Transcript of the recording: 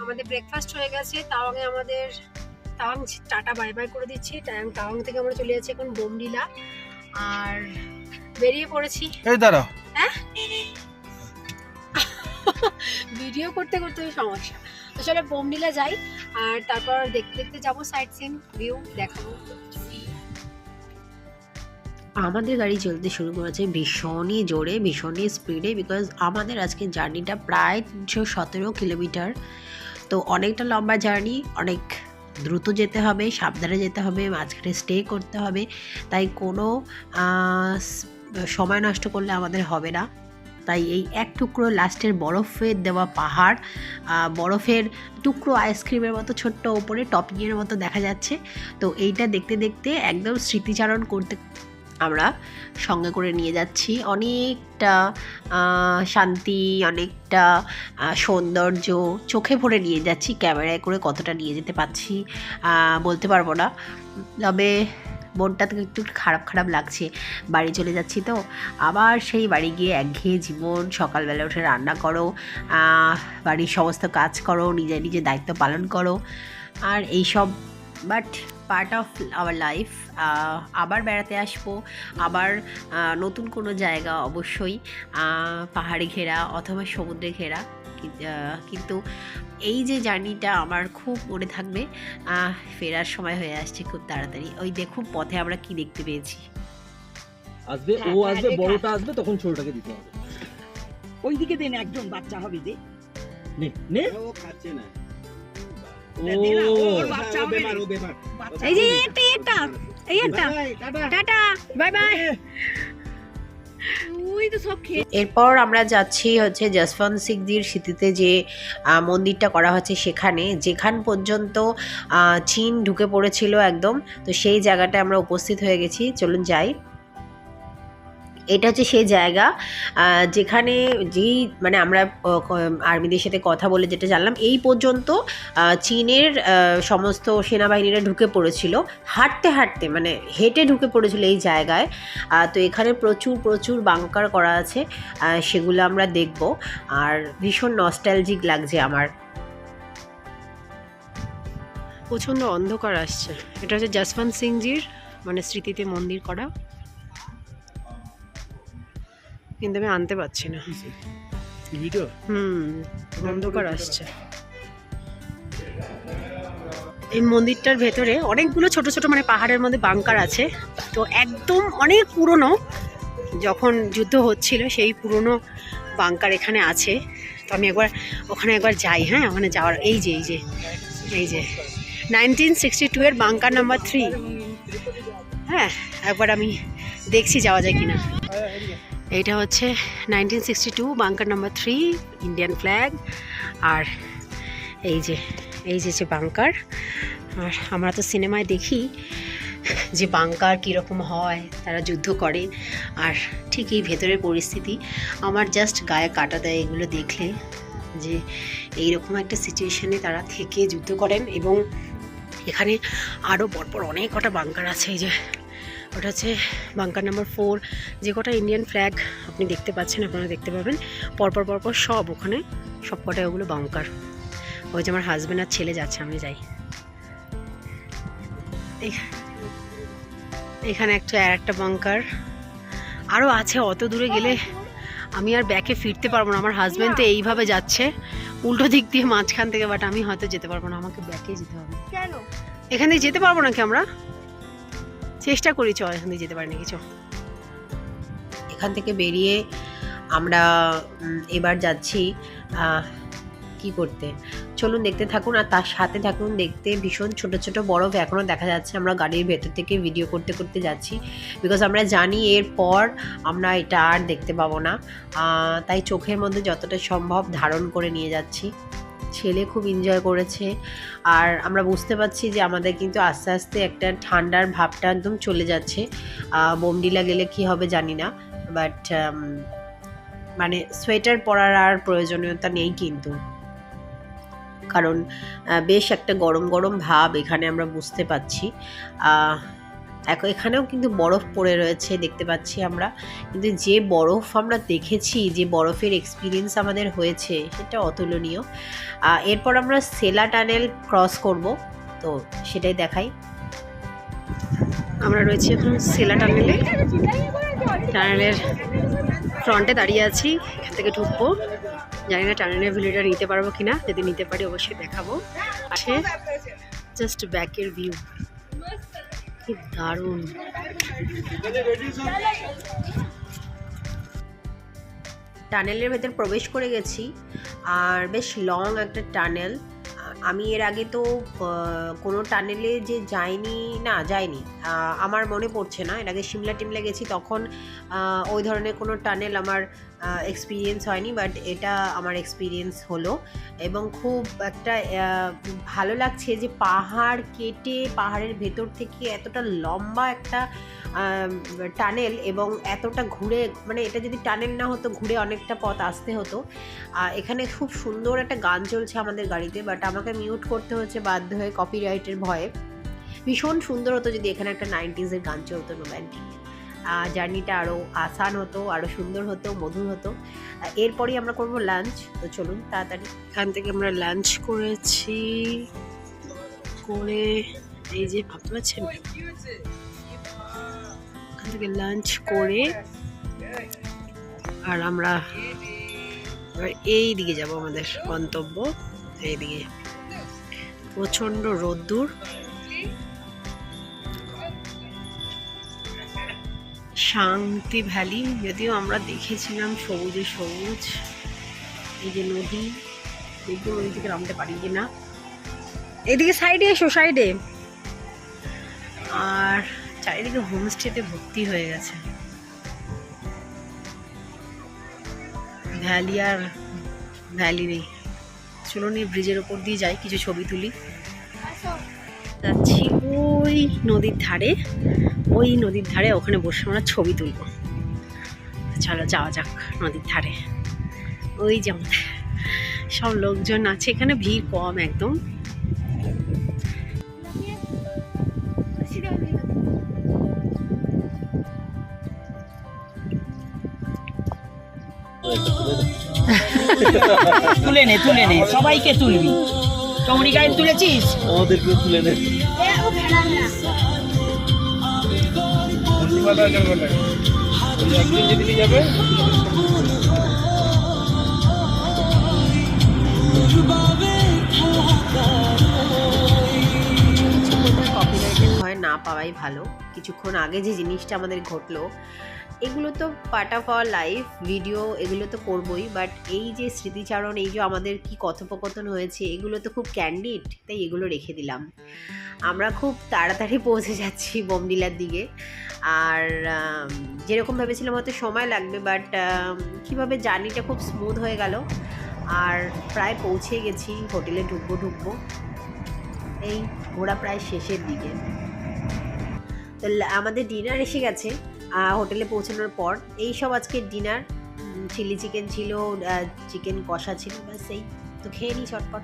আমাদের ব্রেকফাস্ট হয়ে গেছে। তাওয়াঙে আমাদের তাওয়াং টাটা বাই বাই করে দিচ্ছি। তাওয়াং থেকে আমরা চলে যাচ্ছি এখন বোমডিলা আর বেরিয়ে পড়েছি। এই দাঁড়াও, হ্যাঁ ভিডিও করতে করতে সমস্যা। তো চলো বোমডিলা যাই আর তারপর দেখতে দেখতে যাবো সাইট সিন ভিউ দেখাবো। আমাদের গাড়ি চলতে শুরু করেছে ভীষণই জোরে, ভীষণই স্পিডে, বিকজ আমাদের আজকে জার্নিটা প্রায় 317 কিলোমিটার। তো অনেকটা লম্বা জার্নি, অনেক দ্রুত যেতে হবে, সাবধানে যেতে হবে, মাঝখানে স্টে করতে হবে। তাই কোনো সময় নষ্ট করলে আমাদের হবে না। তাই এই এক টুকরো লাস্টের বরফের দেওয়া পাহাড়, বরফের টুকরো আইসক্রিমের মতো ছোট্ট ওপরে টপিংয়ের মতো দেখা যাচ্ছে। তো এইটা দেখতে দেখতে একদম স্মৃতিচারণ করতে আমরা সঙ্গে করে নিয়ে যাচ্ছি। অনেকটা শান্তি, অনেকটা সৌন্দর্য চোখে ভরে নিয়ে যাচ্ছি। ক্যামেরায় করে কতটা নিয়ে যেতে পারছি বলতে পারবো না, তবে মনটা তো একটু খারাপ খারাপ লাগছে। বাড়ি চলে যাচ্ছি তো আবার সেই বাড়ি গিয়ে একঘেয়ে জীবন, সকালবেলা উঠে রান্না করো, বাড়ির সমস্ত কাজ করো, নিজের নিজের দায়িত্ব পালন করো, আর এইসব। But part of our life. আবার বেড়াতে আসবো, আবার নতুন কোনো জায়গা, অবশ্যই পাহাড়ে ঘেরা অথবা সমুদ্রে ঘেরা। কিন্তু এই যে জার্নিটা আমার খুব মনে থাকবে। ফেরার সময় হয়ে আসছে খুব তাড়াতাড়ি। ওই দেখুন পথে আমরা কি দেখতে পেয়েছি। আসবে, ও আসবে, বড়টা আসবে, তখন ছোটটাকে দিতে হবে। ওইদিকে দেন, একজন বাচ্চা হবে যে। নে নে, ও খাচ্ছে না। এই যে এটা টাটা বাই বাই। এরপর আমরা যাচ্ছি হচ্ছে যশবন্ত সিংজির স্মৃতিতে যে মন্দিরটা করা হচ্ছে সেখানে, যেখান পর্যন্ত চীন ঢুকে পড়েছিল একদম। তো সেই জায়গাটায় আমরা উপস্থিত হয়ে গেছি। চলুন যাই। এটা হচ্ছে সেই জায়গা যেখানে যেই মানে আমরা আর্মিদের সাথে কথা বলে যেটা জানলাম, এই পর্যন্ত চীনের সমস্ত সেনাবাহিনীরা ঢুকে পড়েছিল হাঁটতে হাঁটতে, মানে হেঁটে ঢুকে পড়েছিল এই জায়গায়। তো এখানে প্রচুর প্রচুর বাংকার করা আছে, সেগুলো আমরা দেখব। আর ভীষণ নস্টালজিক লাগছে আমার। প্রচণ্ড অন্ধকার আসছে। এটা হচ্ছে যশবন্ত সিংজির মানে স্মৃতিতে মন্দির করা, কিন্তু আমি আনতে পারছি না ভিডিও। অন্ধকার আসছে। এই মন্দিরটার ভেতরে অনেকগুলো ছোট ছোট মানে পাহাড়ের মধ্যে বাংকার আছে। তো একদম অনেক পুরনো, যখন যুদ্ধ হচ্ছিল সেই পুরনো বাংকার এখানে আছে। তো আমি ওখানে একবার যাই। হ্যাঁ, ওখানে যাওয়ার এই যে 1962 এর বাংকার নাম্বার 3। হ্যাঁ, একবার আমি দেখছি যাওয়া যায় কিনা। এইটা হচ্ছে 1962 বাংকার নাম্বার 3, ইন্ডিয়ান ফ্ল্যাগ। আর এই যে বাংকার। আর আমরা তো সিনেমায় দেখি যে বাংকার কীরকম হয়, তারা যুদ্ধ করে। আর ঠিক এই ভেতরের পরিস্থিতি আমার জাস্ট গায়ে কাটা দেয় এগুলো দেখলে, যে এইরকম একটা সিচুয়েশানে তারা থেকে যুদ্ধ করেন। এবং এখানে আরও পরপর অনেক কটা বাংকার আছে। এই যে ওটা হচ্ছে বাংকার নাম্বার 4। যে কটা ইন্ডিয়ান ফ্ল্যাগ আপনি দেখতে পাচ্ছেন, আপনারা দেখতে পাবেন পরপর সব, ওখানে সব কটাই ওগুলো বাংকার। ওই যে আমার হাজব্যান্ড আর ছেলে যাচ্ছে, আমি যাই। এখানে একটা বাংকার আরও আছে। অত দূরে গেলে আমি আর ব্যাকে ফিরতে পারবো না। আমার হাজব্যান্ড তো এইভাবে যাচ্ছে উল্টো দিক দিয়ে মাঝখান থেকে, বাট আমি হয়তো যেতে পারবো না, আমাকে ব্যাকে যেতে হবে। কেন এখান থেকে যেতে পারবো নাকি? আমরা চেষ্টা করি, চ এখান থেকে যেতে পারি নাকি। চ এখান থেকে বেরিয়ে আমরা এবার যাচ্ছি কি করতে, চলুন দেখতে থাকুন আর তার সাথে থাকুন। দেখতে ভীষণ ছোট ছোট বরফ এখনও দেখা যাচ্ছে। আমরা গাড়ির ভেতর থেকে ভিডিও করতে করতে যাচ্ছি, বিকজ আমরা জানি এরপর আমরা এটা আর দেখতে পাবো না। তাই চোখের মধ্যে যতটা সম্ভব ধারণ করে নিয়ে যাচ্ছি। ছেলে খুব এনজয় করেছে। আর আমরা বুঝতে পারছি যে আমাদের কিন্তু আস্তে আস্তে একটা ঠান্ডার ভাবটা একদম চলে যাচ্ছে। বোমডিলা গেলে কি হবে জানি না, বাট মানে সোয়েটার পরার আর প্রয়োজনীয়তা নেই কিন্তু, কারণ বেশ একটা গরম গরম ভাব এখানে আমরা বুঝতে পাচ্ছি। এখানেও কিন্তু বরফ পড়ে রয়েছে দেখতে পাচ্ছি আমরা, কিন্তু যে বরফ আমরা দেখেছি, যে বরফের এক্সপিরিয়েন্স আমাদের হয়েছে সেটা অতুলনীয়। এরপর আমরা সেলা টানেল ক্রস করব, তো সেটাই দেখাই। আমরা রয়েছি এখন সেলা টানেলে, টানেলের ফ্রন্টে দাঁড়িয়ে আছি, এখান থেকে ঢুকবো। জানি না টানেলের ভিডিওটা নিতে পারবো কিনা, যদি নিতে পারি অবশ্যই দেখাবো। আসে জাস্ট ব্যাকের ভিউ, কি দারুণ। টানেলের ভেতর প্রবেশ করে গেছি, আর বেশ লং একটা টানেল। আমি এর আগে তো কোনো টানেলে যে যাইনি, আমার মনে পড়ছে না। এর আগে সিমলা টিমলা গেছি, তখন ওই ধরনের কোনো টানেল আমার এক্সপিরিয়েন্স হয়নি, বাট এটা আমার এক্সপিরিয়েন্স হলো এবং খুব একটা ভালো লাগছে যে পাহাড় কেটে পাহাড়ের ভেতর থেকে এতটা লম্বা একটা টানেল, এবং এতটা ঘুরে, মানে এটা যদি টানেল না হতো ঘুরে অনেকটা পথ আসতে হতো। এখানে খুব সুন্দর একটা গান চলছে আমাদের গাড়িতে, বাট আমাকে মিউট করতে হচ্ছে বাধ্য হয়ে কপিরাইটের ভয়ে। ভীষণ সুন্দর হতো যদি এখানে একটা 90s-এর গান চলতো, রোম্যান্টিক। জার্নিটা আরও আসান হতো, আরও সুন্দর হতো, মধুর হতো। এরপরই আমরা করব লাঞ্চ, তো চলুন তাড়াতাড়ি। এখান থেকে আমরা লাঞ্চ করেছি, করে এই যে ভাবতে পারছেন, এখান থেকে লাঞ্চ করে আর আমরা এবার এই দিকে যাব, আমাদের গন্তব্য এই দিকে। প্রচণ্ড রোদ্দুর, শান্তি ভ্যালি, যদিও আমরা দেখেছিলাম সবুজে সবুজ। এই যে নদী, দেখুন ওই দিকে নামতে পারি কিনা, এদিকে সাইডে এসো, সাইডে। আর চারিদিকে হোমস্টেতে ভর্তি হয়ে গেছে, ভ্যালি আর ভ্যালি নেই। চলুন এই ব্রিজের ওপর দিয়ে যাই, কিছু ছবি তুলি। যাচ্ছি ওই নদীর ধারে, ওখানে বসে আমরা ছবি তুলব। চলো যাওয়া যাক নদীর ধারে। ওই যে আমাদের সব লোকজন আছে, এখানে ভিড় কম একদম। তুলে নে সবাইকে তুলবি। টমরি গায়ে তুলেছিস, আমাদেরকে তুলে নে। কপিরাইটের ভয় না পাওয়াই ভালো। কিছুক্ষণ আগে যে জিনিসটা আমাদের ঘটলো, এগুলো তো part of our life, video এগুলো তো করবই, বাট এই যে স্মৃতিচারণ, এই যে আমাদের কি কথোপকথন হয়েছে, এগুলো তো খুব ক্যান্ডিড, তাই এগুলো রেখে দিলাম। আমরা খুব তাড়াতাড়ি পৌঁছে যাচ্ছি বোমডিলার দিকে, আর যেরকম ভেবেছিলাম হয়তো সময় লাগবে, বাট কীভাবে জার্নিটা খুব স্মুথ হয়ে গেল, আর প্রায় পৌঁছে গেছি। হোটেলে ঢুকবো, এই ঘোরা প্রায় শেষের দিকে। তো আমাদের ডিনার এসে গেছে হোটেলে পৌঁছানোর পর। এই সব আজকের ডিনার, চিলি চিকেন ছিল, চিকেন কষা ছিল, ব্যাস এই তো, খেয়ে নিই চটপট।